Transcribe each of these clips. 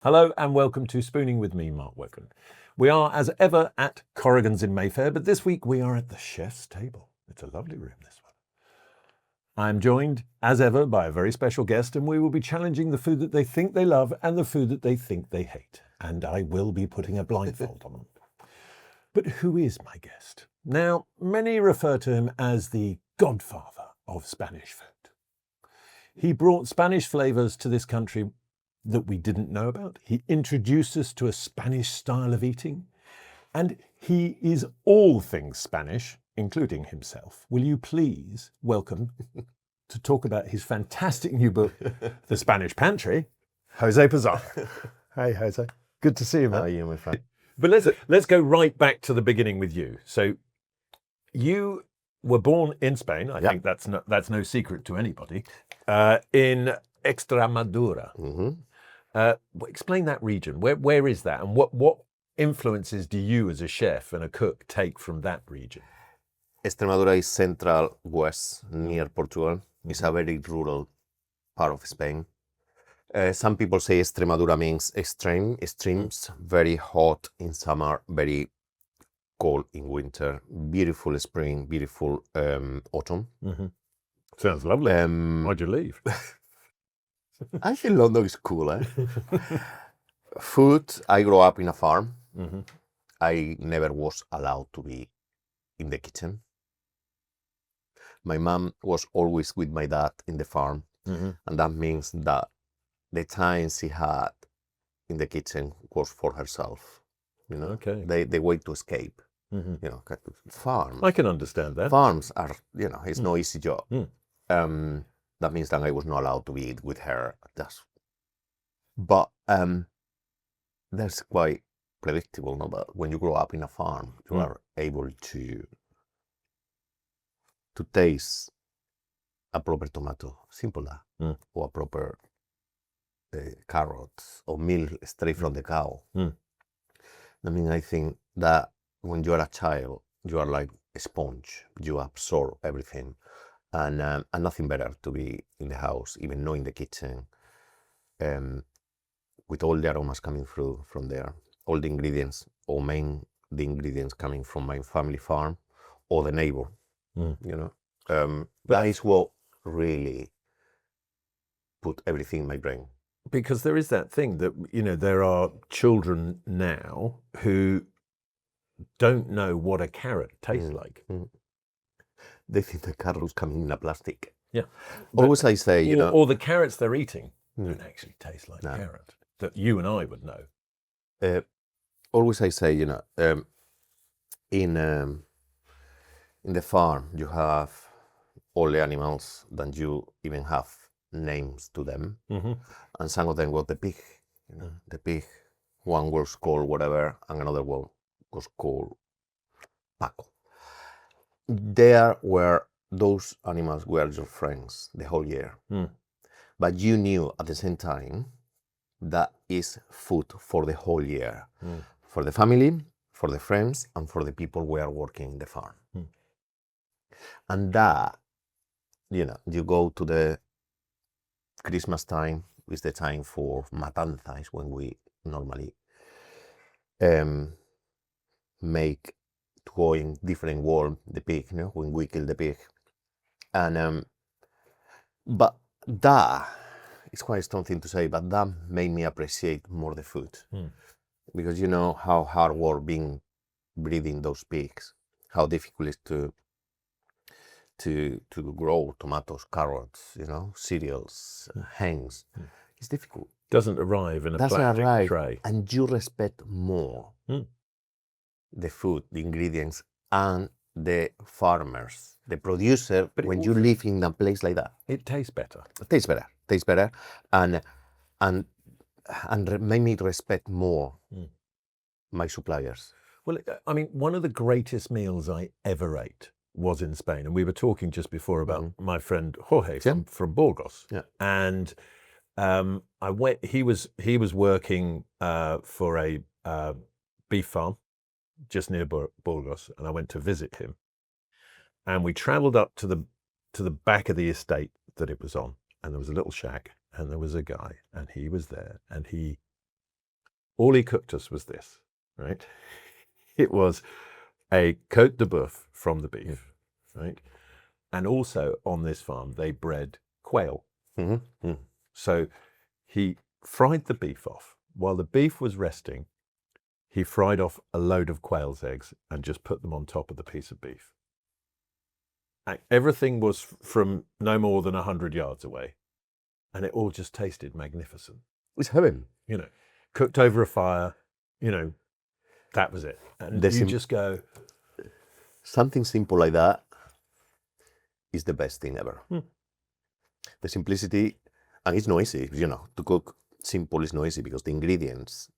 Hello and welcome to Spooning with me, Mark Wogan. We are, as ever, at Corrigan's in Mayfair, but this week we are at the chef's table. It's a lovely room, this one. I'm joined, as ever, by a very special guest, and we will be challenging the food that they think they love and the food that they think they hate. And I will be putting a blindfold on them. But who is my guest? Now, many refer to him as the godfather of Spanish food. He brought Spanish flavours to this country that we didn't know about. He introduced us to a Spanish style of eating, and he is all things Spanish, including himself. Will you please welcome to talk about his fantastic new book, The Spanish Pantry, José Pizarro. Hey, José. Good to see you, man. How are you, my friend? But let's go right back to the beginning with you. So you were born in Spain. I think that's no secret to anybody. In Extremadura. Mm-hmm. Explain that region. Where is that, and what influences do you as a chef and a cook take from that region? Extremadura is central west near Portugal. It's a very rural part of Spain. Some people say Extremadura means extremes, very hot in summer, very cold in winter, beautiful spring, beautiful autumn. Mm-hmm. Sounds lovely. Why'd you leave? I think London is cool, eh? Food, I grew up in a farm. Mm-hmm. I never was allowed to be in the kitchen. My mom was always with my dad in the farm. Mm-hmm. And that means that the time she had in the kitchen was for herself. You know, okay. the way to escape. Mm-hmm. You know, farm. I can understand that. Farms are, it's no easy job. That means that I was not allowed to be with her. But that's quite predictable, no? But when you grow up in a farm, you are able to taste a proper tomato, simple that, or a proper carrots or milk straight from the cow. I mean, I think that when you are a child, you are like a sponge. You absorb everything. And nothing better to be in the house, even not in the kitchen, with all the aromas coming through from there, all the ingredients, or the ingredients coming from my family farm or the neighbor, you know. That is what really put everything in my brain. Because there is that thing that, there are children now who don't know what a carrot tastes like. They think the carrots coming in a plastic. Yeah. Always I say, or the carrots they're eating don't actually taste like carrot that you and I would know. Always I say, in the farm you have all the animals that you even have names to them, and some of them got the pig. The pig. One was called whatever, and another one was called Paco. There were those animals were your friends the whole year, but you knew at the same time that is food for the whole year, for the family, for the friends, and for the people who are working in the farm. And that, you go to the Christmas time, is the time for matanzas, when we normally make to go in different world the pig, when we kill the pig. And but that is quite a strong thing to say, but that made me appreciate more the food, because you know how hard work being breeding those pigs, how difficult it is to grow tomatoes, carrots, cereals, hens. It's difficult. Doesn't arrive in a plastic tray. And you respect more the food, the ingredients, and the farmers, the producer. But when you live in a place like that, it tastes better. It tastes better, and made me respect more my suppliers. Well, I mean, one of the greatest meals I ever ate was in Spain, and we were talking just before about my friend Jorge from Burgos, and I went. He was working for a beef farm just near Burgos, and I went to visit him, and we travelled up to the back of the estate that it was on, and there was a little shack, and there was a guy, and he was there, and he all he cooked us was this, right? It was a côte de boeuf from the beef, right? And also on this farm, they bred quail. Mm-hmm. So he fried the beef off. While the beef was resting, he fried off a load of quail's eggs and just put them on top of the piece of beef. And everything was from no more than 100 yards away. And it all just tasted magnificent. It's heaven. You know, cooked over a fire, you know, that was it. And you just go... Something simple like that is the best thing ever. The simplicity, and it's noisy, you know, to cook simple is noisy because the ingredients,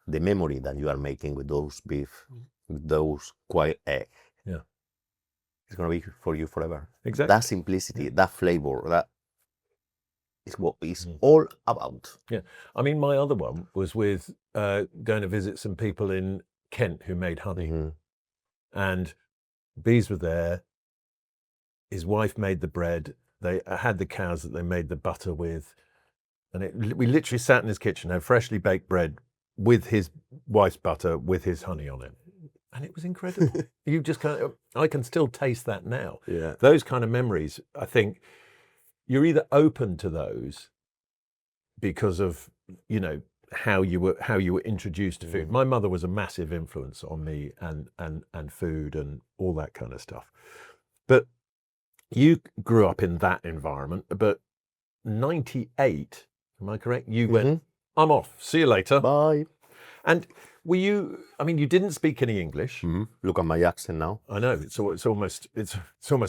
the memory that you are making with those beef, with those quail egg, it's going to be for you forever. Exactly. That simplicity, that flavor, that is what it's all about. Yeah. I mean, my other one was with going to visit some people in Kent who made honey. And bees were there. His wife made the bread. They had the cows that they made the butter with. And we literally sat in his kitchen, had freshly baked bread with his wife's butter, with his honey on it. And it was incredible. You just I can still taste that now. Yeah. Those kind of memories, I think you're either open to those because of, you know, how you were introduced to food. My mother was a massive influence on me and food and all that kind of stuff. But you grew up in that environment, but 98, am I correct? You went, I'm off, see you later. Bye. And were you, I mean, you didn't speak any English. Look at my accent now. I know, it's almost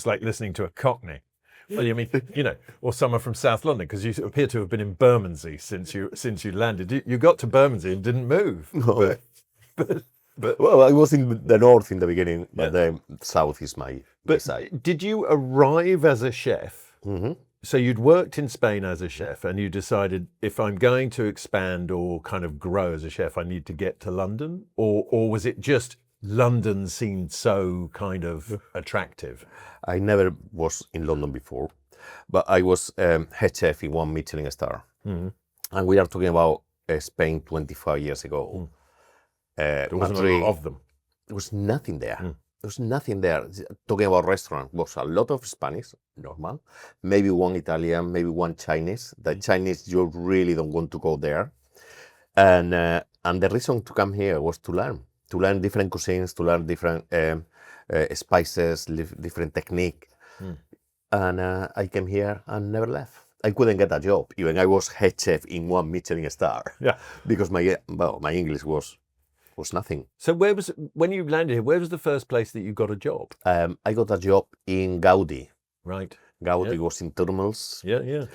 like listening to a Cockney. Well, I mean, you know, or someone from South London, because you appear to have been in Bermondsey since you landed. You got to Bermondsey and didn't move. No. But Well, I was in the north in the beginning, but then south is my side. Did you arrive as a chef? So you'd worked in Spain as a chef, and you decided, if I'm going to expand or kind of grow as a chef, I need to get to London? Or was it just London seemed so kind of attractive? I never was in London before, but I was head chef in one Michelin star. And we are talking about Spain 25 years ago. There wasn't a lot of them. There was nothing there. There was nothing there. Talking about restaurant, was a lot of Spanish, normal. Maybe one Italian, maybe one Chinese. The Chinese, you really don't want to go there. And the reason to come here was to learn different cuisines, to learn different spices, different technique. And I came here and never left. I couldn't get a job. Even I was head chef in one Michelin star. Yeah. Because my English was nothing. So when you landed here, where was the first place that you got a job? I got a job in Gaudi. Right. Gaudi was in Terminals. Yeah, yeah.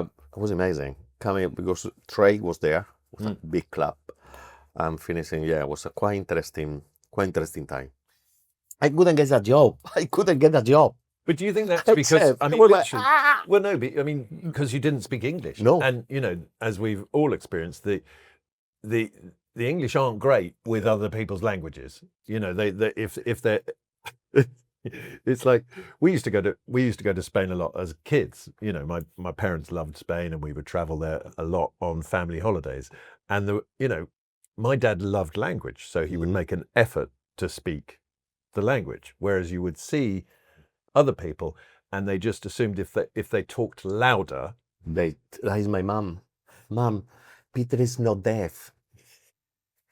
It was amazing. Coming because Trey was there. It was a big club. And finishing, it was a quite interesting time. I couldn't get a job. But do you think that's because, I mean, literally, well, no, but, I mean, because you didn't speak English. No. And, you know, as we've all experienced, the English aren't great with other people's languages. You know, if they're, it's like we used to go to Spain a lot as kids. You know, my parents loved Spain, and we would travel there a lot on family holidays. And my dad loved language, so he would make an effort to speak the language, whereas you would see other people and they just assumed if they talked louder. That is my mom. Mom, Peter is not deaf.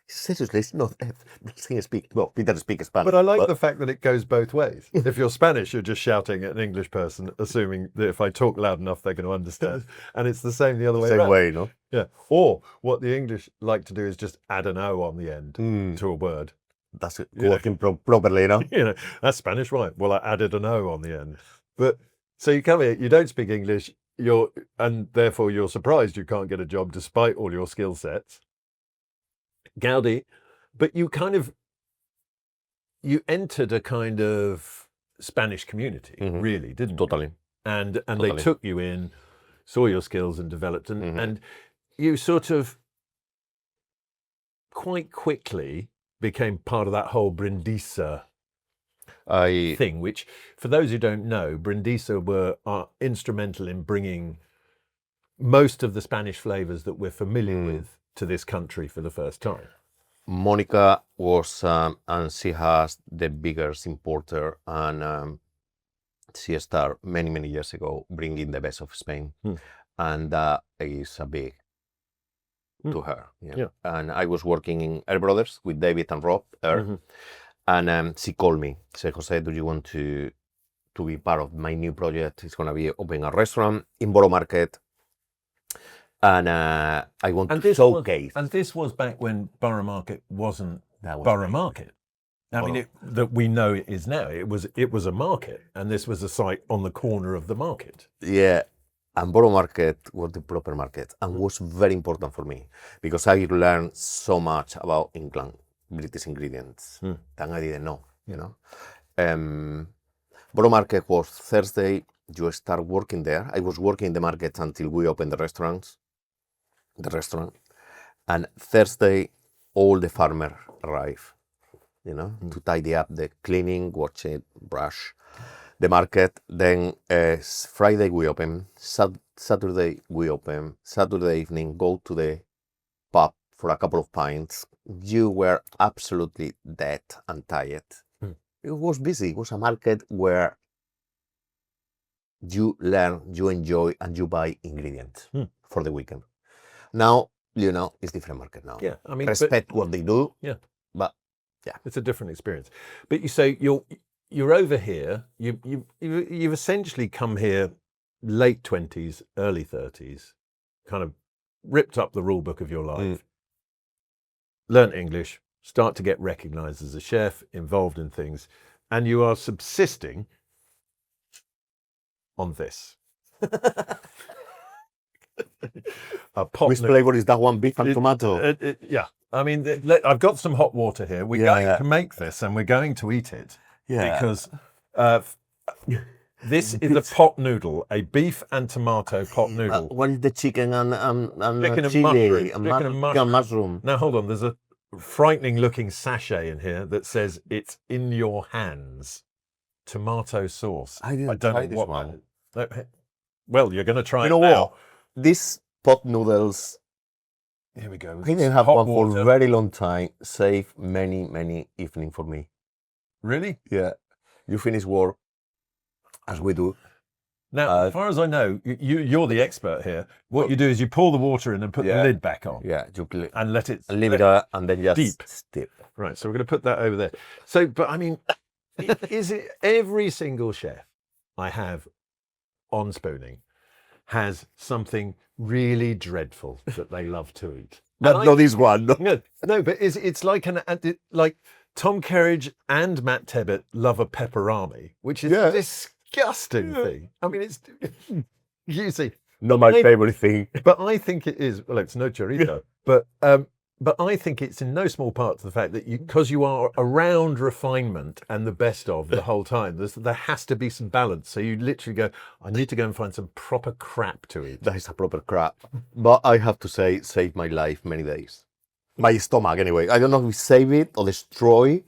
Seriously, he's not deaf. Peter speaks Spanish. But I like the fact that it goes both ways. If you're Spanish, you're just shouting at an English person, assuming that if I talk loud enough, they're going to understand. And it's the same the other way around. Same way, no? Yeah. Or what the English like to do is just add an O on the end to a word. That's working properly, no? You know, that's Spanish, right? Well, I added an O on the end. But so you come here, you don't speak English, and therefore you're surprised you can't get a job despite all your skill sets. Gaudi, but you entered a kind of Spanish community, really, didn't you? Totally. And they took you in, saw your skills and developed, and you sort of quite quickly became part of that whole Brindisa thing, which, for those who don't know, Brindisa are instrumental in bringing most of the Spanish flavors that we're familiar with to this country for the first time? Monica was, and she has the biggest importer, and she started many years ago bringing the best of Spain, and that is a big to her. Yeah. And I was working in Air Brothers with David and Rob there, and she called me. She said, Jose, do you want to be part of my new project? It's gonna be opening a restaurant in Borough Market, and I want to showcase. And this was back when Borough Market wasn't Borough Market. I mean, that we know it is now. It was a market, and this was a site on the corner of the market. Yeah, and Borough Market was the proper market, and was very important for me because I learned so much about England, British ingredients that I didn't know. You know, Borough Market was Thursday. You start working there. I was working in the market until we opened the restaurant, and Thursday all the farmers arrive. You know, to tidy up the cleaning, watch it, brush the market. Then Friday we open, Saturday we open, Saturday evening go to the pub for a couple of pints. You were absolutely dead and tired. It was busy. It was a market where you learn, you enjoy, and you buy ingredients for the weekend. Now, you know, it's different market now. Yeah, I mean, respect what they do. Yeah, but yeah, it's a different experience. But you say you're over here. You've essentially come here late 20s, early 30s, kind of ripped up the rule book of your life, learnt English, start to get recognised as a chef, involved in things, and you are subsisting on this. Which flavour is that one? Beef and tomato? Yeah. I mean, I've got some hot water here. We're going to make this and we're going to eat it. Yeah. Because this is a pot noodle, a beef and tomato pot noodle. What is the chicken and chili and mushroom? Now, hold on. There's a frightening looking sachet in here that says it's in your hands. Tomato sauce. I don't know this one. Well, you're going to try it now. You know what? These pot noodles, here we go. I didn't have one for a very long time. Save many evening for me. Really? Yeah. You finish work, as we do. Now, as far as I know, you're the expert here. What you do is you pour the water in and put the lid back on. Yeah. And let it... And leave it out and then just steep. Right, so we're going to put that over there. So, but I mean, is it every single chef I have on Spooning has something really dreadful that they love to eat? Not this one. No, but it's like like Tom Kerridge and Matt Tebbett love a pepperami, which is a disgusting thing. I mean, it's you see, not my favorite thing. But I think it is. Well, it's no chorizo, but I think it's in no small part to the fact that because you are around refinement and the best of the whole time, there has to be some balance. So you literally go, I need to go and find some proper crap to eat. That is a proper crap. But I have to say, saved my life many days. My stomach, anyway. I don't know if we save it or destroy,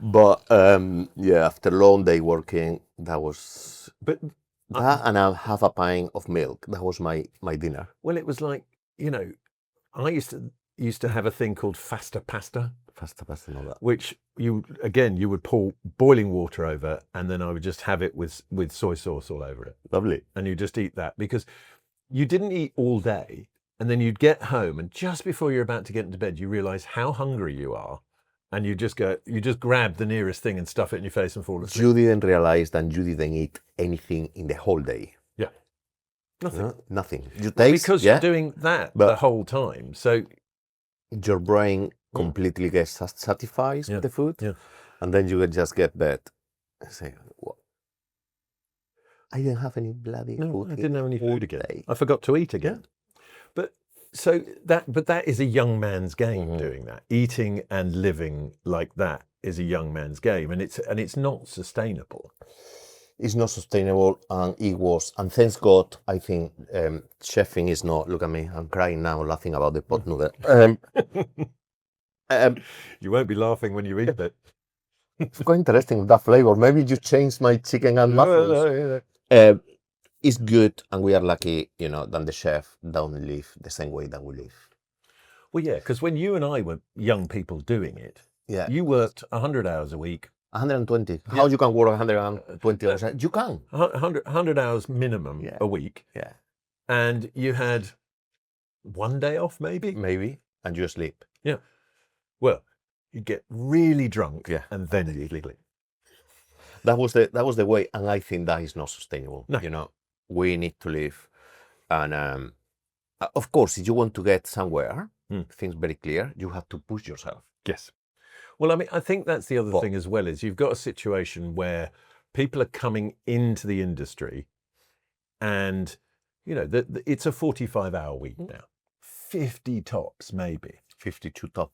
but after a long day working, that was... But and I'll have a pint of milk. That was my dinner. Well, it was like, you know, I used to have a thing called fasta pasta, and all that, which you would pour boiling water over, and then I would just have it with soy sauce all over it. Lovely. And you just eat that because you didn't eat all day, and then you'd get home, and just before you're about to get into bed, you realise how hungry you are, and you just grab the nearest thing and stuff it in your face and fall asleep. You didn't realise that you didn't eat anything in the whole day. Yeah, nothing. Nothing. You taste because you're doing that the whole time, so. Your brain completely gets satisfied with the food, and then you just get that. Say, what? I didn't have any bloody food. I didn't have any food again. I forgot to eat again. But that is a young man's game. Doing that, eating and living like that is a young man's game, and it's not sustainable. It's not sustainable, and it was. And thanks God, I think chefing is not. Look at me, I'm crying now, laughing about the pot noodle. You won't be laughing when you eat it. It's quite interesting with that flavor. Maybe you changed my chicken and mushrooms. It's good, and we are lucky, you know, that the chef don't live the same way that we live. Well, yeah, because when you and I were young people doing it, Yeah. you worked 100 hours a week. 120. How you can work 120 hours? You can. 100 hours minimum a week. Yeah. And you had one day off, maybe? Maybe. And you sleep. Yeah. Well, you get really drunk and then you sleep. That was the way, and I think that is not sustainable. No. You know, we need to live. And of course, if you want to get somewhere, things very clear, you have to push yourself. Yes. Well, I mean, I think that's the other thing as well, is you've got a situation where people are coming into the industry and, you know, it's a 45-hour week now. 50 tops, maybe. 52 top.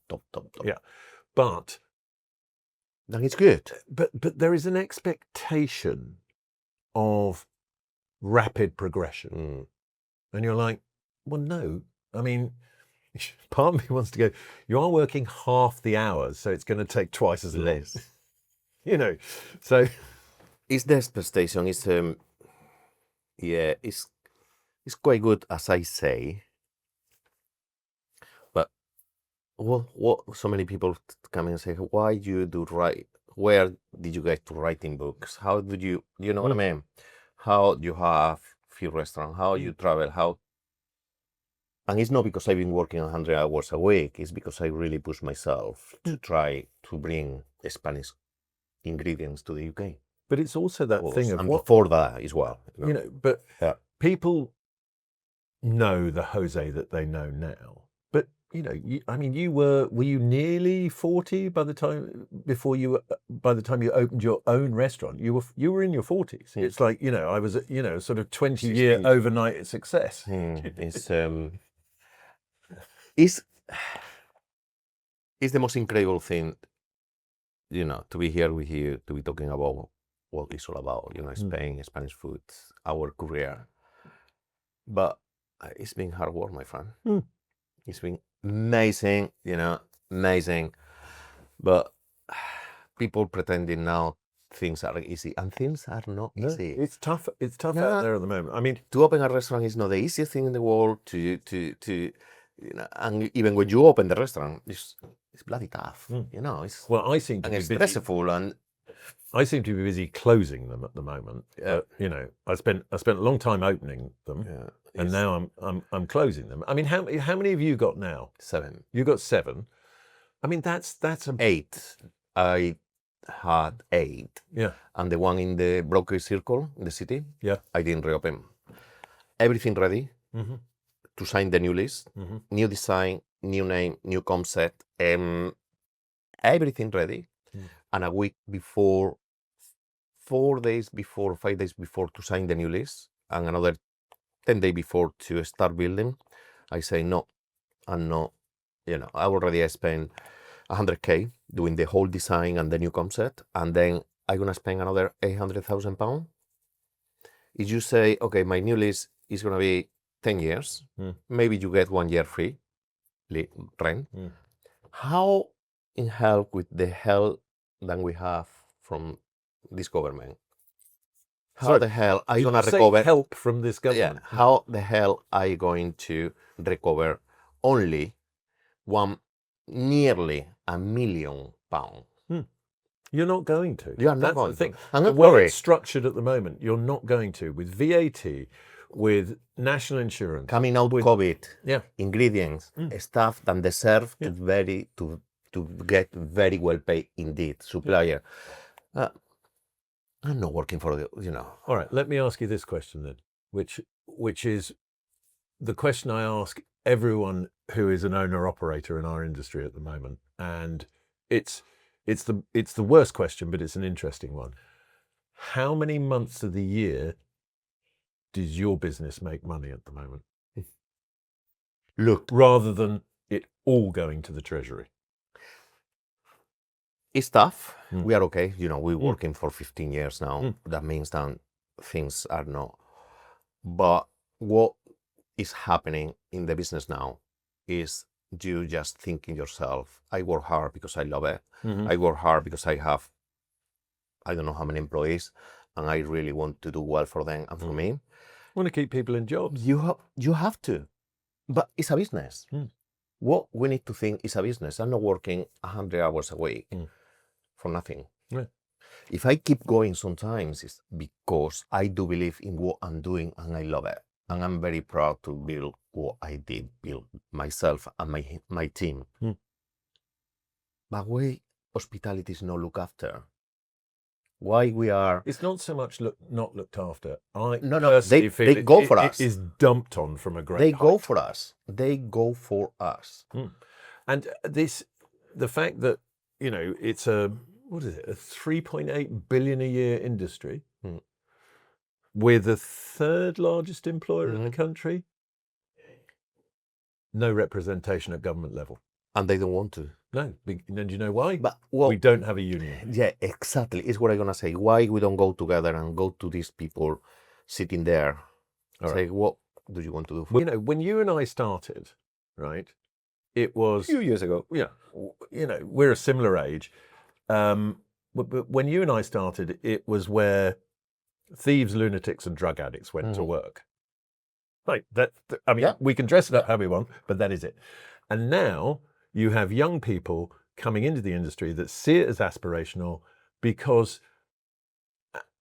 Yeah. But then it's good. But there is an expectation of rapid progression. And you're like, well, no. I mean, part of me wants to go, you are working half the hours, so it's going to take twice as less. You know, so it's the expectation. It's it's quite good, as I say. But what so many people come and say, why you do write? Where did you get to writing books? How did you know what I mean? How you have few restaurants? How you travel? How? And it's not because I've been working 100 hours a week. It's because I really push myself to try to bring Spanish ingredients to the UK. But it's also that thing of and what before that as well. You know, but people know the Jose that they know now. But you know, were you nearly 40 by the time you opened your own restaurant? You were in your 40s. It's like, you know, I was sort of 20-year overnight success. It's the most incredible thing, you know, to be here with you, to be talking about what it's all about, you know, Spain, Spanish food, our career. But it's been hard work, my friend. It's been amazing, you know, amazing. But people pretending now things are easy, and things are not easy. It's tough. It's tough out there at the moment. I mean, to open a restaurant is not the easiest thing in the world. To you know, and even when you open the restaurant, it's bloody tough. You know, I seem to be stressful, and I seem to be busy closing them at the moment. You know, I spent a long time opening them, and now I'm closing them. I mean, how many have you got now? 7. You got 7. I mean, that's 8. I had 8. Yeah. And the one in the Broadway Circle in the city. Yeah. I didn't reopen. Everything ready to sign the new list, new design, new name, new concept, everything ready. And a week before, 4 days before, 5 days before to sign the new list, and another 10 days before to start building, I say no, and no. You know, I already spent 100K doing the whole design and the new concept, and then I'm gonna spend another £800,000. If you say, okay, my new lease is gonna be 10 years, maybe you get 1 year free rent. How in hell with the hell that we have from this government? How the hell are you gonna recover help from this government? Yeah. How the hell are you going to recover only nearly £1 million? You're not going to. You are not That's going the thing. to. I'm not the way worried. It's structured at the moment, you're not going to. With VAT, with national insurance, coming out with COVID, ingredients, stuff that deserve to get very well paid indeed. Supplier. I'm not working for the, you know. All right, let me ask you this question then, which is the question I ask everyone who is an owner-operator in our industry at the moment. And it's the worst question, but it's an interesting one. How many months of the year does your business make money at the moment? Look, rather than it all going to the treasury. It's tough. We are okay. You know, we're working for 15 years now. That means that things are not. But what is happening in the business now is you just thinking yourself, I work hard because I love it. I work hard because I have, I don't know how many employees, and I really want to do well for them and for me. Want to keep people in jobs. You have to. But it's a business. what we need to think is a business. I'm not working 100 hours a week for nothing. Yeah. If I keep going sometimes, it's because I do believe in what I'm doing and I love it. And I'm very proud to build what I did, build myself and my team. But why hospitality is not looked after? Why we are... It's not so much not looked after. I No, personally feel they go for us. It is dumped on from a great They go height. for us. They go for us. And the fact that, you know, it's a 3.8 billion a year industry with the third largest employer in the country, no representation at government level. And they don't want to. No. And do you know why? But we don't have a union. Yeah, exactly. It's what I'm going to say. Why we don't go together and go to these people sitting there and say, what do you want to do? Well, you know, when you and I started, right, it was... A few years ago. Yeah. You know, we're a similar age. But when you and I started, it was where thieves, lunatics and drug addicts went to work. Right. I mean, we can dress it up how we want, but that is it. And now you have young people coming into the industry that see it as aspirational because,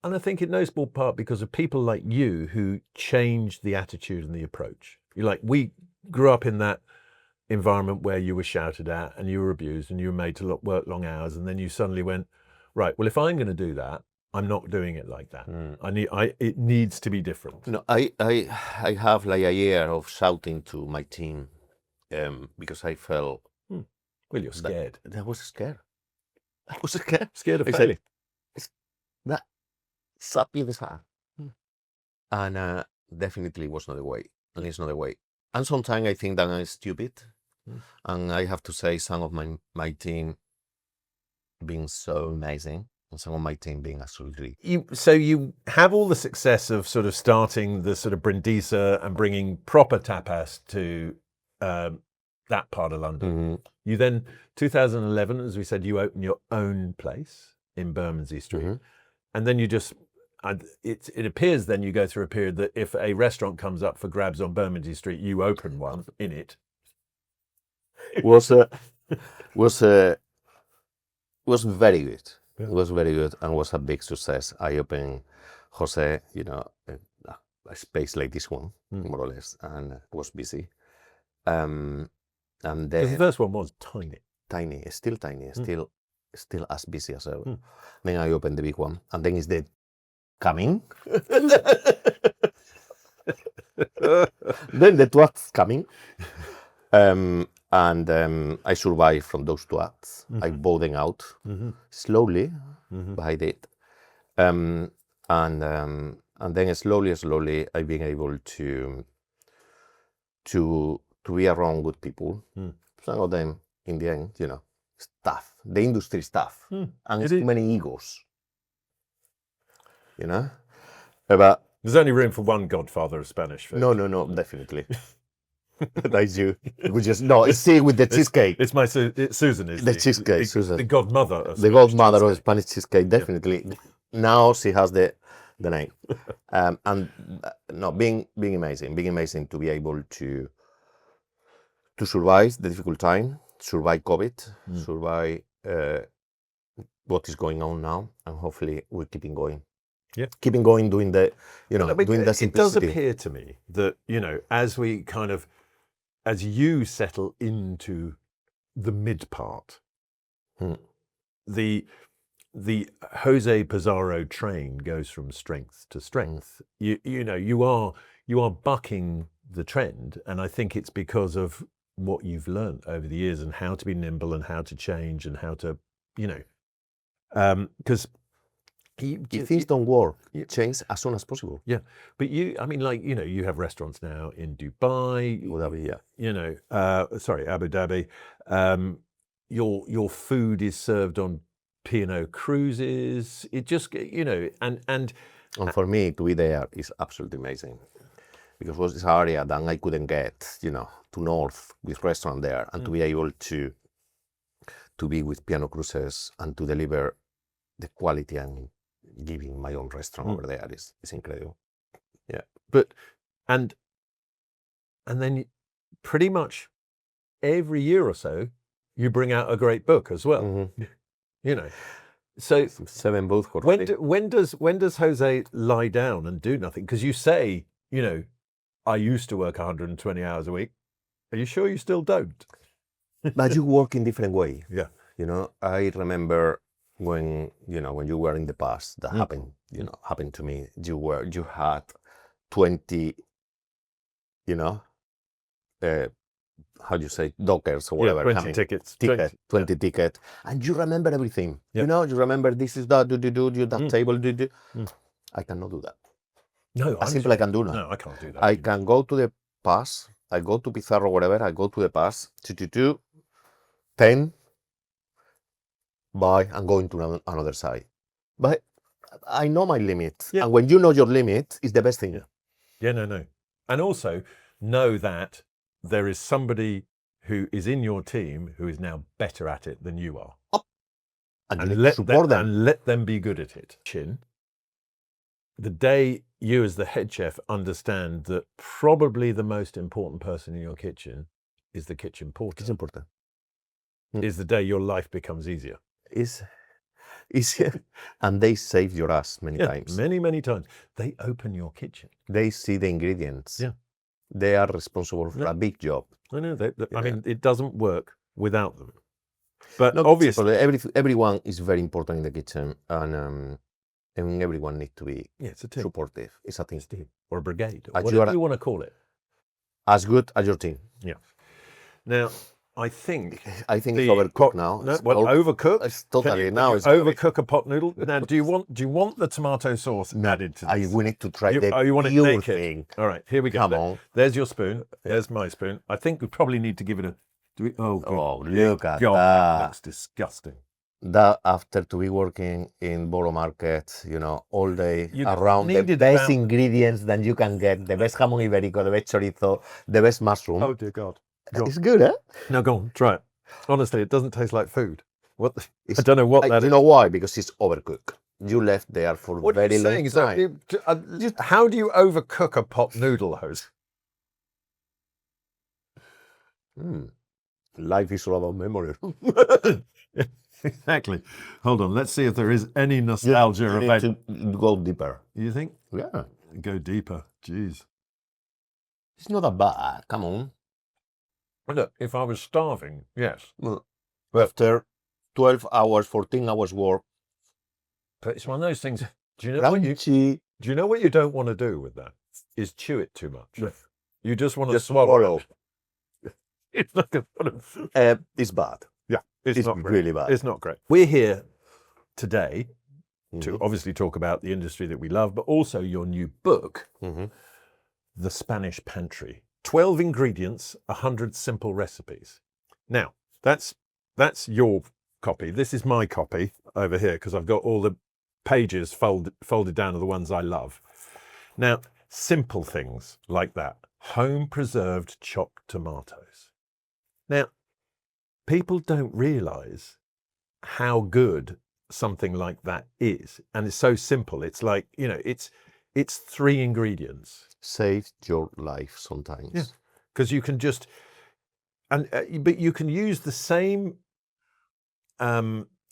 and I think in no small part because of people like you who changed the attitude and the approach. We grew up in that environment where you were shouted at and you were abused and you were made to work long hours, and then you suddenly went, right, well, if I'm going to do that, I'm not doing it like that. It needs to be different. No, I have like a year of shouting to my team because I felt... Well, you're scared. I was scared. I was scared. Scared of failing. That sappy this hard. And definitely was not the way. And it's not the way. And sometimes I think that I'm stupid. And I have to say some of my team being so amazing. And some of my team being absolutely... So you have all the success of sort of starting the sort of brindisa and bringing proper tapas to that part of London. You then, 2011, as we said, you opened your own place in Bermondsey Street. And then you just... it appears then you go through a period that if a restaurant comes up for grabs on Bermondsey Street, you open one in it. was very good. Yeah. It was very good and was a big success. I opened, Jose, you know, a space like this one, more or less, and it was busy. And then the first one was tiny. Tiny, still tiny, still as busy as ever. Then I opened the big one, and then it's the coming. Then the two acts coming. And I survived from those two acts. I bowed them out slowly, but I did. And then slowly, I've been able to be around good people. Some of them, in the end, you know, stuff, the industry stuff, and it's too many egos. You know, but there's only room for one godfather of Spanish food. No, definitely. That's you. We just it's see with the cheesecake. It's Susan is the cheesecake. Susan, the godmother of the godmother of Spanish cheesecake. Definitely. Yeah. Now she has the name, and being amazing to be able to survive the difficult time, survive COVID, survive what is going on now, and hopefully we're keeping going. Yeah, keeping going, doing the, you know, doing the simplicity. It does appear to me that, you know, as you settle into the mid part, the José Pizarro train goes from strength to strength. You know, you are bucking the trend, and I think it's because of what you've learned over the years and how to be nimble and how to change and how to, you know, because if things don't work, change as soon as possible. Yeah, but I mean, like, you know, you have restaurants now in Dubai, Abu Dhabi, yeah. You know, Abu Dhabi. Your food is served on P&O cruises. It just, you know, and for me to be there is absolutely amazing, because it was this area that I couldn't get, you know, to north with restaurant there, and to be able to be with P&O cruises and to deliver the quality and giving my own restaurant over there is incredible. Yeah, but and then pretty much every year or so, you bring out a great book as well. Mm-hmm. You know, so 7 books. when does Jose lie down and do nothing? Because you say, you know, I used to work 120 hours a week. Are you sure you still don't? But you work in different way. Yeah. You know, I remember when you were in the past, that happened to me. You had 20, how do you say, dockers or whatever. 20 tickets. 20 tickets. And you remember everything. Yeah. You know, you remember this is that, that table, I cannot do that. No, I simply can do that. No, I can't do that. I can go to the pass. I go to Pizarro, whatever. I go to the pass, 10, bye, and going to another side. But I know my limits. Yeah. And when you know your limits, it's the best thing. Yeah, no. And also know that there is somebody who is in your team who is now better at it than you are. And let support them. And let them be good at it. The day you as the head chef understand that probably the most important person in your kitchen is the kitchen porter. It's important. Is the day your life becomes easier. It's easier. And they save your ass many times. Many times. They open your kitchen. They see the ingredients. Yeah. They are responsible for a big job. I know. I mean, it doesn't work without them. But no, obviously, everyone is very important in the kitchen, and everyone needs to be it's a team. Supportive. It's a team. Or a brigade, or whatever you want to call it. As good as your team. Yeah. Now, I think it's overcooked now. Overcooked? It's totally now. It's overcook a pot noodle. Now, do you want the tomato sauce added to this? We need to try you want it pure naked thing. All right, here we go. Come on. There's your spoon. There's my spoon. I think we probably need to give it a. Look at God, that. looks disgusting. That after to be working in Borough Market, all day around the best ingredients that you can get, the best jamón ibérico, the best chorizo, the best mushroom. Oh dear God. It's good, eh? No, go on, try it. Honestly, it doesn't taste like food. I don't know what that is. You know why? Because it's overcooked. You left there for a very long time. How do you overcook a pot noodle, Jose? Life is all about memory. Exactly. Hold on. Let's see if there is any nostalgia about to go deeper. You think? Yeah. Go deeper. Jeez. It's not that bad. Come on. Look, if I was starving, yes. Well, after 12 hours, 14 hours work. But it's one of those things. Do you know what you don't want to do with that? Is chew it too much. You just want to swallow. It's not good. It's bad. Yeah, it's not great. Really bad. It's not great. We're here today to obviously talk about the industry that we love, but also your new book, The Spanish Pantry. 12 ingredients, 100 simple recipes. Now, that's your copy. This is my copy over here because I've got all the pages folded down to the ones I love. Now, simple things like that. Home preserved chopped tomatoes. Now, people don't realize how good something like that is. And it's so simple. It's like, it's 3 ingredients. Saved your life sometimes. Yeah. Because you can just, but you can use the same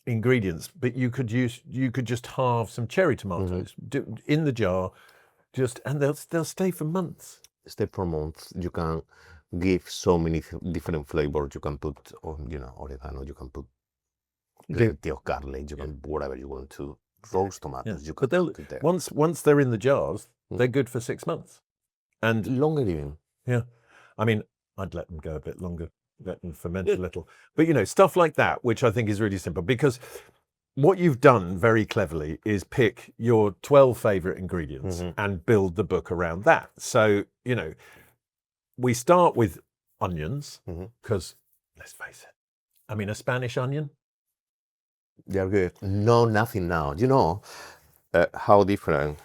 ingredients, but you could just halve some cherry tomatoes in the jar, and they'll stay for months. Stay for months. You can give so many different flavors. You can put, oregano. You can put plenty of garlic. You can whatever you want to. Roast tomatoes. Yeah. You can put it there. Once they're in the jars, they're good for 6 months, and longer even. Yeah, I mean, I'd let them go a bit longer, let them ferment a little. But stuff like that, which I think is really simple, because what you've done very cleverly is pick your 12 favorite ingredients and build the book around that. So, we start with onions because, let's face it, I mean, a Spanish onion. They're good. No, nothing now. You know how different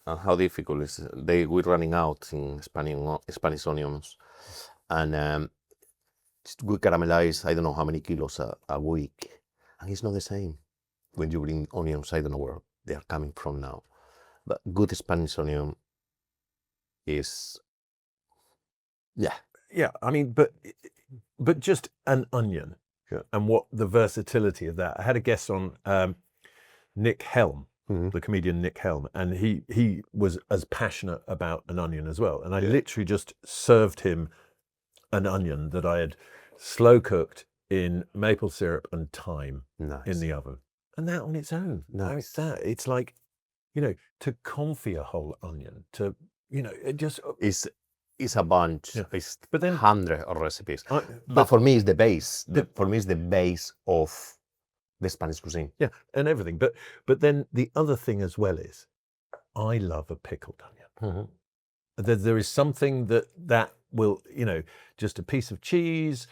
and how difficult is we're running out in Spanish onions, and we caramelize I don't know how many kilos a week, and it's not the same when you bring onions. I don't know where they are coming from now, but good Spanish onion is yeah, I mean, but just an onion and what the versatility of that. I had a guest on, Nick Helm, the comedian Nick Helm, and he was as passionate about an onion as well. And I literally just served him an onion that I had slow cooked in maple syrup and thyme in the oven. And that on its own, it's like, to confit a whole onion, to, it just... It's a bunch. It's but then 100 of recipes. But for me, it's the base. For me, it's the base of the Spanish cuisine. Yeah, and everything. But then the other thing as well is, I love a pickled onion. There is something that will, just a piece of cheese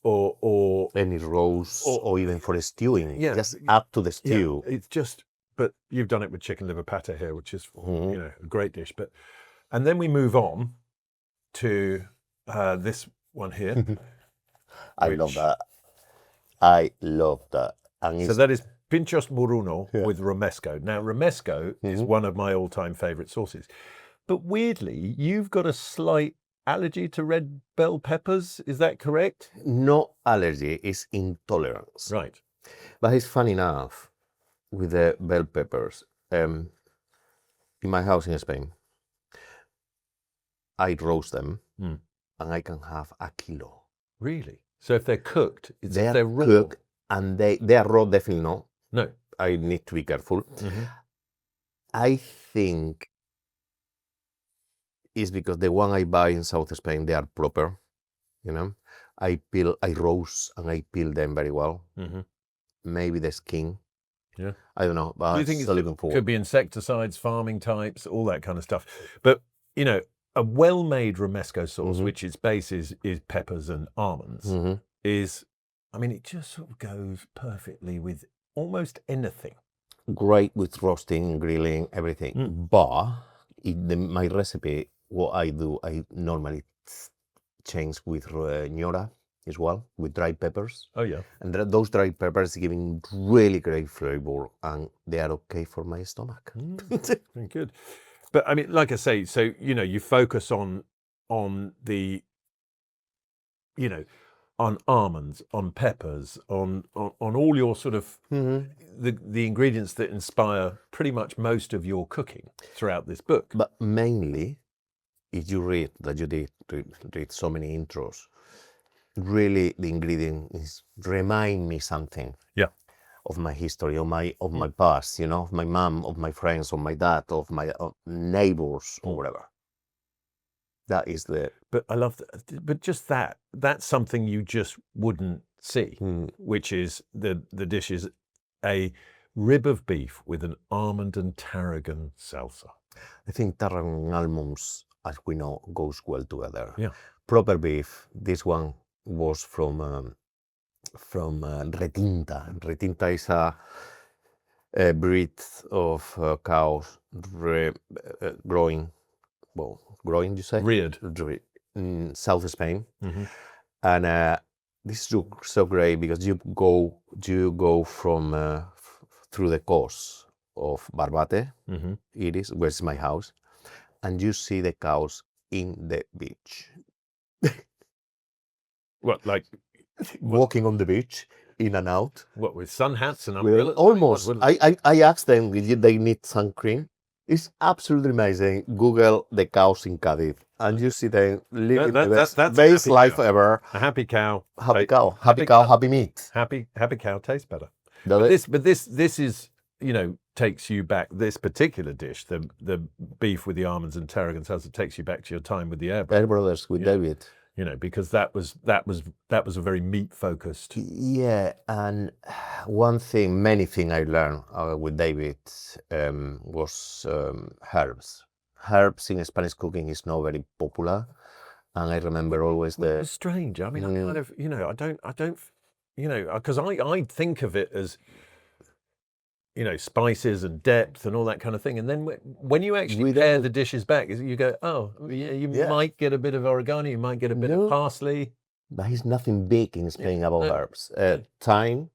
or any roast or even for the stewing. Just add to the stew. Yeah, it's just, but you've done it with chicken liver pate here, which is, a great dish. And then we move on to this one here. I love that. I love that. And so that is pinchos moruno with romesco. Now, romesco is one of my all-time favorite sauces. But weirdly, you've got a slight allergy to red bell peppers. Is that correct? No allergy, it's intolerance. Right. But it's funny enough with the bell peppers. In my house in Spain, I roast them and I can have a kilo. Really? So if they're cooked, they're raw? Cooked and they are raw, definitely not. No. I need to be careful. I think it's because the one I buy in South Spain, they are proper, I roast and I peel them very well. Maybe the skin. Yeah. I don't know, but do you think it could be insecticides, farming types, all that kind of stuff. But, a well-made romesco sauce, which its base is peppers and almonds, is, it just sort of goes perfectly with almost anything. Great with roasting, grilling, everything. But my recipe, what I do, I normally change with ñora as well, with dried peppers. Oh, yeah. And those dried peppers giving really great flavor, and they are okay for my stomach. Very good. But like I say, so you focus on the, on almonds, on peppers, on all your sort of the ingredients that inspire pretty much most of your cooking throughout this book. But mainly, if you read that you did read so many intros, really the ingredient is remind me something. Yeah. Of my history, of my past, of my mom, of my friends, of my dad, of my neighbors, or whatever. That is the. But I love that. But just that's something you just wouldn't see, which is the dish is a rib of beef with an almond and tarragon salsa. I think tarragon and almonds, as we know, goes well together. Yeah. Proper beef. This one was from retinta. Retinta is a breed of cows growing, you say? Reared. In South Spain. And this is so great because you go from through the coast of Barbate, it is, where's my house, and you see the cows in the beach. What, like... walking on the beach, in and out. What, with sun hats and umbrellas? Almost. I asked them if they need sun cream. It's absolutely amazing. Google the cows in Cadiz, and you see them living the best life ever. A happy cow. Happy cow. Happy cow. Happy meat. Happy cow tastes better. But this is, takes you back. This particular dish, the beef with the almonds and tarragon salsa, takes you back to your time with the Air Brothers with David. Because that was a very meat focused. Yeah, and many things I learned with David was herbs. Herbs in Spanish cooking is not very popular, and I remember always It was strange. I kind of, I don't, because I think of it as, spices and depth and all that kind of thing. And then when you actually pair the dishes back, you go, oh, yeah, you might get a bit of oregano, you might get a bit of parsley. But there's nothing big in Spain about herbs. Thyme,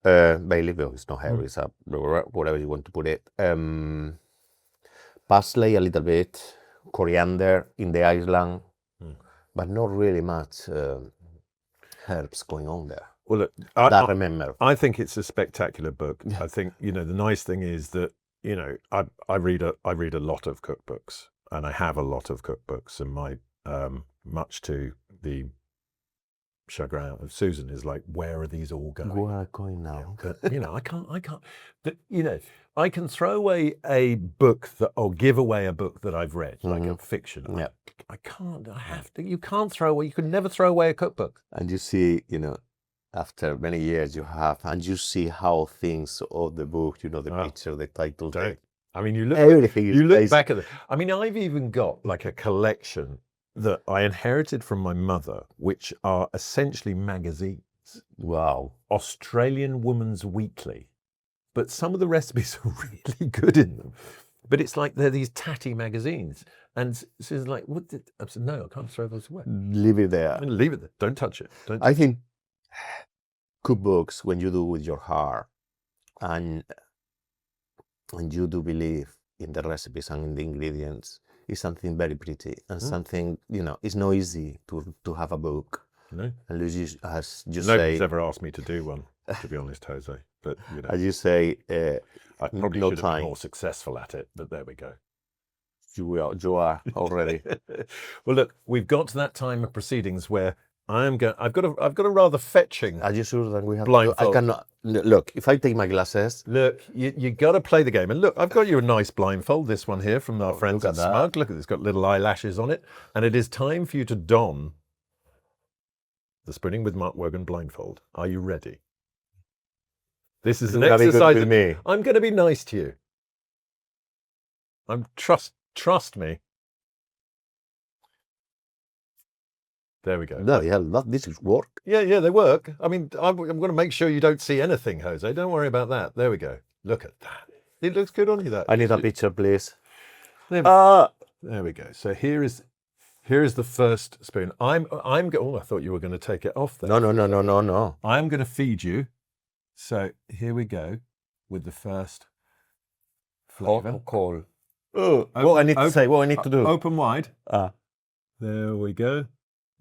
bay leaf, it's not herb, it's whatever you want to put it. Parsley a little bit, coriander in the island, but not really much herbs going on there. Well, look, That I remember. I think it's a spectacular book. Yeah. I think, the nice thing is that, I read a lot of cookbooks, and I have a lot of cookbooks, and my much to the chagrin of Susan is like, where are these all going? Where are going now? But I can't. I can throw away a book or give away a book that I've read, like a fiction. Yeah. I can't. I have to. You can't throw away. You can never throw away a cookbook. And you see, after many years you see how things of the book, the picture, the title, I mean, you look. everything. You look back at it. I mean, I've even got like a collection that I inherited from my mother, which are essentially magazines. Wow. Australian Woman's Weekly. But some of the recipes are really good in them. But it's like they're these tatty magazines. And Susan's like, what did I said, no, I can't throw those away. Leave it there. I'm gonna leave it there. Don't touch it. I think cookbooks, when you do with your heart and you do believe in the recipes and in the ingredients, is something very pretty and something, it's not easy to have a book. No. And as you Nobody's say, ever asked me to do one, to be honest, Jose. But as you say, I probably no should have time. been more successful at it, but there we go. You are already. Well, look, we've got to that time of proceedings where I've got a rather fetching. Are you sure that we have blindfold? I cannot look. If I take my glasses, Look, you got to play the game. And look, I've got you a nice blindfold. This one here from our friends look at at that. Smug. Look at this, got little eyelashes on it, and it is time for you to don the Spooning with Mark Wogan blindfold. Are you ready? This is an You're gonna be good exercise. with me. I'm going to be nice to you. Trust me. There we go. No, yeah, this is work. Yeah, they work. I mean, I'm going to make sure you don't see anything, Jose. Don't worry about that. There we go. Look at that. It looks good on you, that. I need a picture, please. There we go. So here is the first spoon. Oh, I thought you were going to take it off there. No. I'm going to feed you. So here we go with the first flavor. Cold. What I need to do. Open wide. There we go.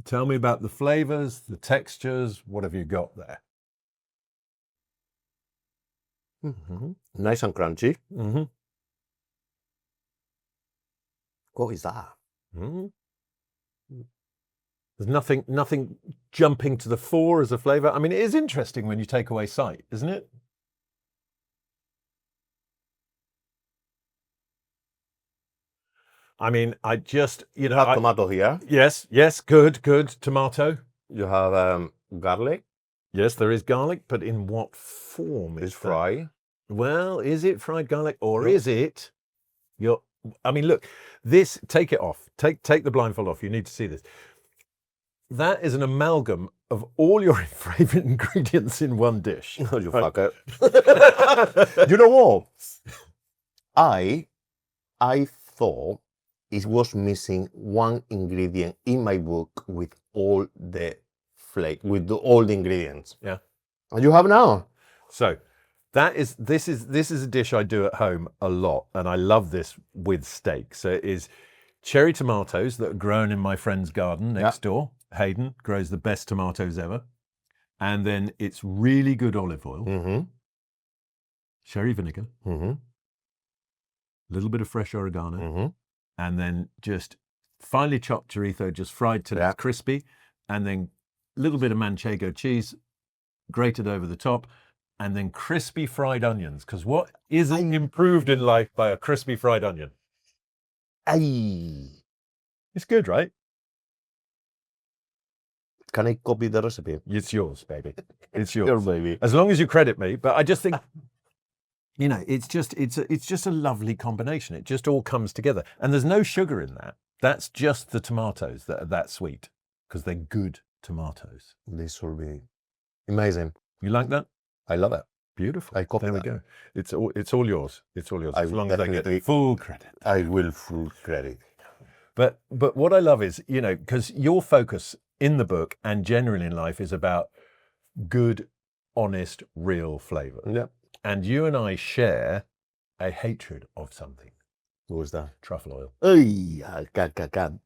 Tell me about the flavors, the textures. What have you got there? Mm-hmm. Nice and crunchy. Mm-hmm. What is that? Mm-hmm. There's nothing jumping to the fore as a flavor. I mean, it is interesting when you take away sight, isn't it? I mean, I just, You have tomato here. Yes, good. Tomato. You have garlic. Yes, there is garlic, but in what form It's is that? fried. Well, is it fried garlic or is it I mean, look, this, take it off. Take the blindfold off. You need to see this. That is an amalgam of all your favorite ingredients in one dish. Oh, you fucker. You know what? I thought it was missing one ingredient in my book with all the all the ingredients. Yeah. And you have now. So this is a dish I do at home a lot, and I love this with steak. So it is cherry tomatoes that are grown in my friend's garden next door. Hayden grows the best tomatoes ever. And then it's really good olive oil, Mm-hmm. sherry vinegar, Mm-hmm. a little bit of fresh oregano, Mm-hmm. and then just finely chopped chorizo, just fried till it's crispy, and then a little bit of manchego cheese grated over the top, and then crispy fried onions. Because what isn't improved in life by a crispy fried onion? Aye. It's good, right? Can I copy the recipe? It's yours, baby. It's yours. Your baby. As long as you credit me. But I just think, it's just a lovely combination. It just all comes together. And there's no sugar in that. That's just the tomatoes that are that sweet, because they're good tomatoes. This will be amazing. You like that? I love it. Beautiful. I copy There we that. go. It's all yours. It's all yours. I As long will as I get definitely- full credit. I will full credit. But what I love is, because your focus in the book and generally in life is about good, honest, real flavor. Yeah. And you and I share a hatred of something. What was that? Truffle oil. Ay, God.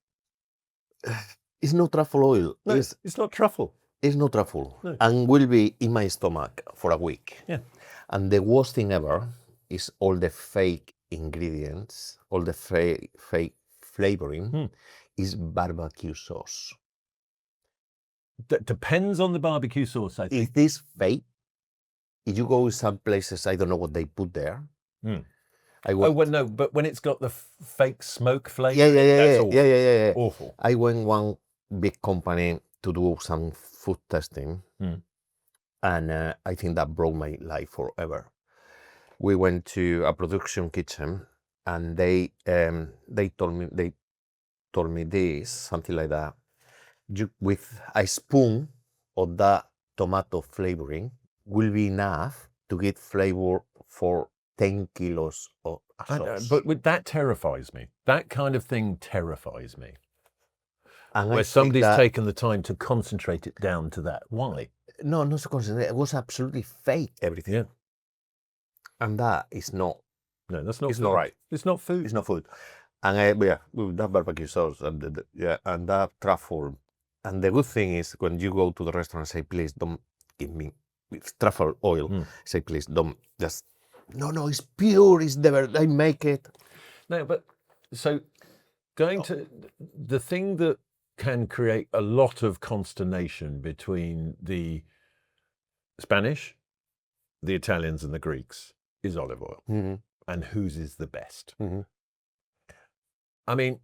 It's not truffle oil. No, it's not truffle. It's not truffle. No. And will be in my stomach for a week. Yeah. And the worst thing ever is all the fake ingredients, all the fake flavoring is barbecue sauce. That depends on the barbecue sauce, I think. Is this fake? If you go to some places, I don't know what they put there. Oh, well, no, but when it's got the fake smoke flavour, Yeah. awful. Yeah. Awful. I went one big company to do some food testing, and I think that broke my life forever. We went to a production kitchen, and they told me this, something like that. With a spoon of that tomato flavoring will be enough to get flavor for 10 kilos of sauce. But that terrifies me. That kind of thing terrifies me. And where somebody's taken the time to concentrate it down to that. Why? No, not so concentrate. It was absolutely fake, everything. Yeah. And that is not. No, that's not. It's food. not right. It's not food. It's not food. And with that barbecue sauce and and that truffle. And the good thing is when you go to the restaurant and say, please don't give me truffle oil. Say, please don't just. No, it's pure. It's I make it. No, but so going to the thing that can create a lot of consternation between the Spanish, the Italians, and the Greeks is olive oil, and whose is the best. I mean,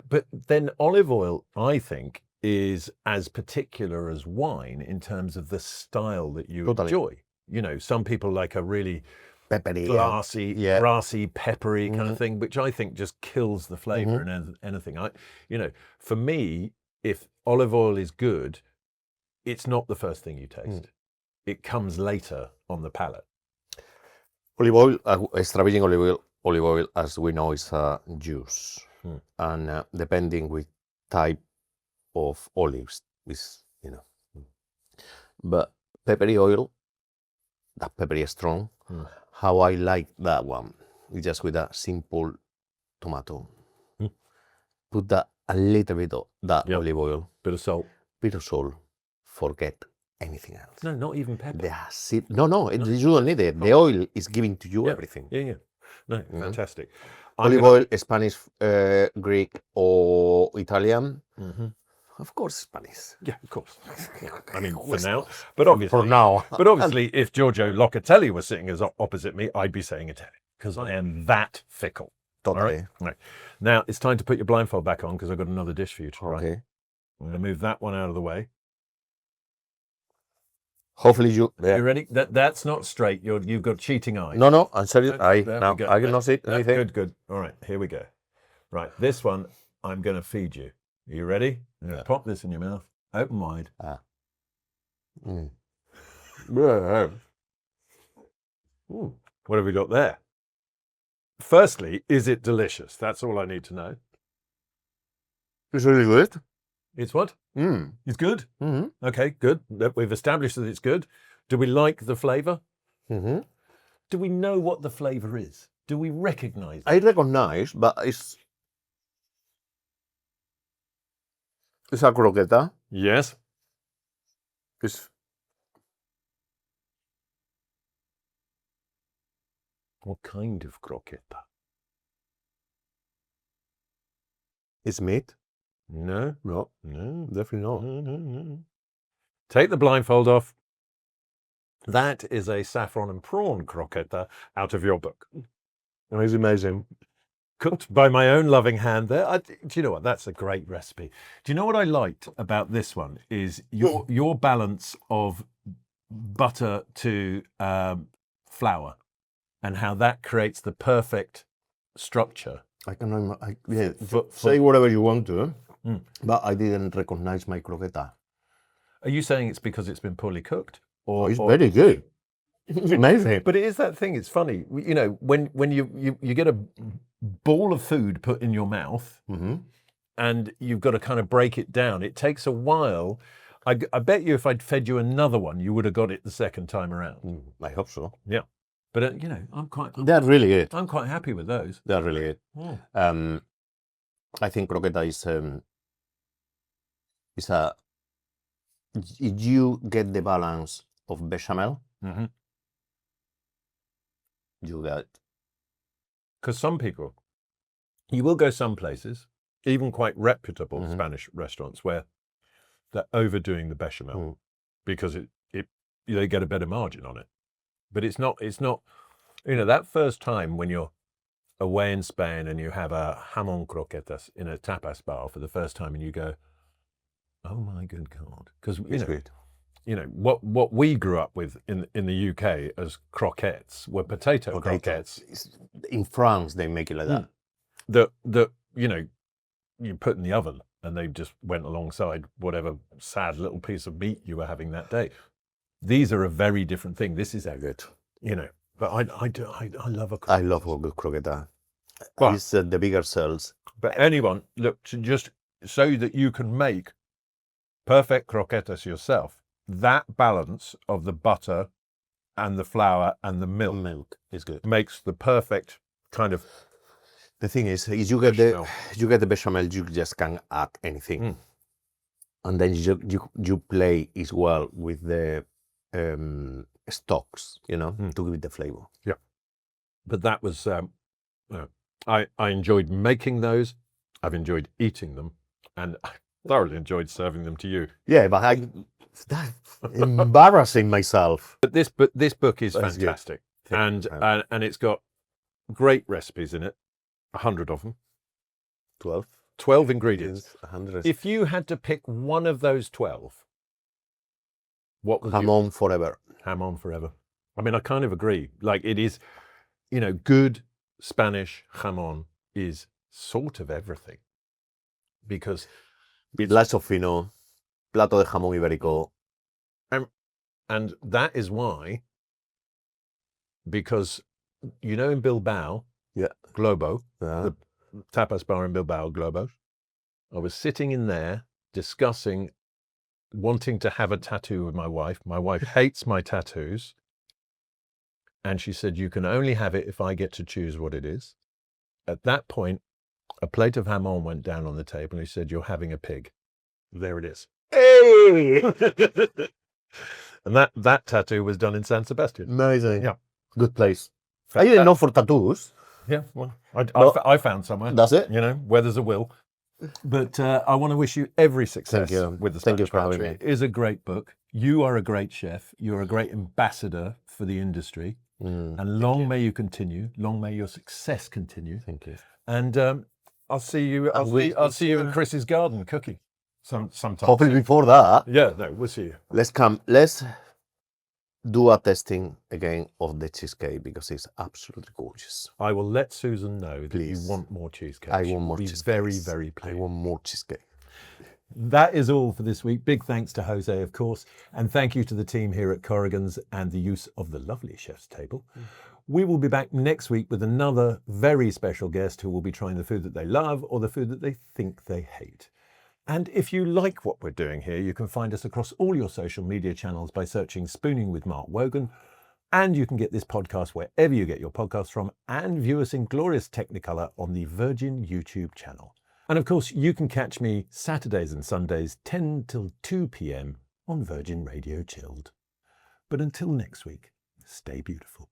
but then olive oil, I think, is as particular as wine in terms of the style that you enjoy. You know, some people like a really peppery, grassy, peppery kind of thing, which I think just kills the flavor in anything. For me, if olive oil is good, it's not the first thing you taste. It comes later on the palate. Olive oil, extra virgin olive oil, as we know, is a juice, and depending with type of olives is, but peppery oil, that peppery is strong. How I like that one is just with a simple tomato. Put that a little bit of that olive oil, bit of salt, forget anything else. No, not even pepper. That's it. No, you don't need it. The oil is giving to you everything. Yeah. No, fantastic. Olive oil, Spanish, Greek, or Italian. Of course, Spanish. Yeah, of course. I mean, for now. But obviously, for now. But obviously, if Giorgio Locatelli was sitting as opposite me, I'd be saying Italian because I am that fickle. Totally. Right. Now it's time to put your blindfold back on because I've got another dish for you to try. Okay. I'm going to move that one out of the way. Hopefully you. You ready? That's not straight. You've got cheating eyes. No. I'm sorry. I cannot see anything. Good. All right. Here we go. Right. This one I'm going to feed you. Are you ready? Yeah. Pop this in your mouth. Open wide. Ooh, what have we got there? Firstly, is it delicious? That's all I need to know. It's really good. It's what? It's good? Okay, good. We've established that it's good. Do we like the flavour? Do we know what the flavour is? Do we recognise it? I recognize, but it's a croqueta. Yes. What kind of croqueta? It's meat? No, Definitely not. No. Take the blindfold off. That is a saffron and prawn croqueta out of your book. It's amazing. Cooked by my own loving hand there. Do you know what? That's a great recipe. Do you know what I liked about this one is your balance of butter to flour and how that creates the perfect structure. I cannot. Say whatever you want to, but I didn't recognize my croqueta. Are you saying it's because it's been poorly cooked? It's very good. It's amazing. But it is that thing. It's funny. When you get a ball of food put in your mouth, and you've got to kind of break it down. It takes a while. I bet you if I'd fed you another one, you would have got it the second time around. I hope so. Yeah. But they're really good. I'm quite happy with those. They're really good. I think croqueta is It's a, if you get the balance of bechamel, Mm-hmm. you got it. Because some people, you will go some places, even quite reputable Mhm. Spanish restaurants, where they're overdoing the bechamel because they get a better margin on it. But it's not, that first time when you're away in Spain and you have a jamón croquetas in a tapas bar for the first time and you go, oh my good God. Because, It's good. what we grew up with in the UK as croquettes were potato croquettes. In France, they make it like that. That you put in the oven and they just went alongside whatever sad little piece of meat you were having that day. These are a very different thing. This is Good. but I love a croqueta. I love a good croqueta. But- It's the bigger cells. But anyone, look, to just so that you can make perfect croquetas yourself, that balance of the butter and the flour and the milk is good. makes the perfect kind of. The thing is you get the bechamel, you just can add anything, and then you play as well with the stocks, to give it the flavor. Yeah, but that was I enjoyed making those. I've enjoyed eating them, and I thoroughly enjoyed serving them to you. Yeah, but I'm embarrassing myself. But this book is That's fantastic, good. and it's got great recipes in it. 100 of them. 12 ingredients. 100. If you had to pick one of those 12, what would Jamón forever. Jamón forever. I mean, I kind of agree. Like it is, good Spanish jamón is sort of everything. Because it's, Lazo fino, plato de jamón ibérico. and that is why, because, in Bilbao, Yeah. Globo, Yeah. the tapas bar in Bilbao, Globo, I was sitting in there discussing wanting to have a tattoo with my wife. My wife hates my tattoos. And she said, you can only have it if I get to choose what it is. At that point, a plate of jamón went down on the table and he said, you're having a pig. There it is. Hey! And that tattoo was done in San Sebastian. Amazing. Yeah. Good place. I didn't know for tattoos. Yeah, well, I found somewhere. That's it. Where there's a will. But I want to wish you every success Thank you. with the Thank you Spanish for having Pantry. me. It is a great book. You are a great chef. You're a great ambassador for the industry. And long may you continue. Long may your success continue. Thank you. And I'll see you. I'll see you in Chris's garden cooking sometime. Hopefully before that, Yeah, no, we'll see you. let's do a testing again of the cheesecake because it's absolutely gorgeous. I will let Susan know that Please. you want more cheesecake. I She want will more be cheesecake. very, very I pleased. want more cheesecake. That is all for this week. Big thanks to Jose, of course, and thank you to the team here at Corrigan's and the use of the lovely chef's table. We will be back next week with another very special guest who will be trying the food that they love or the food that they think they hate. And if you like what we're doing here, you can find us across all your social media channels by searching Spooning with Mark Wogan. And you can get this podcast wherever you get your podcasts from and view us in glorious Technicolor on the Virgin YouTube channel. And of course, you can catch me Saturdays and Sundays, 10 till 2 p.m. on Virgin Radio Chilled. But until next week, stay beautiful.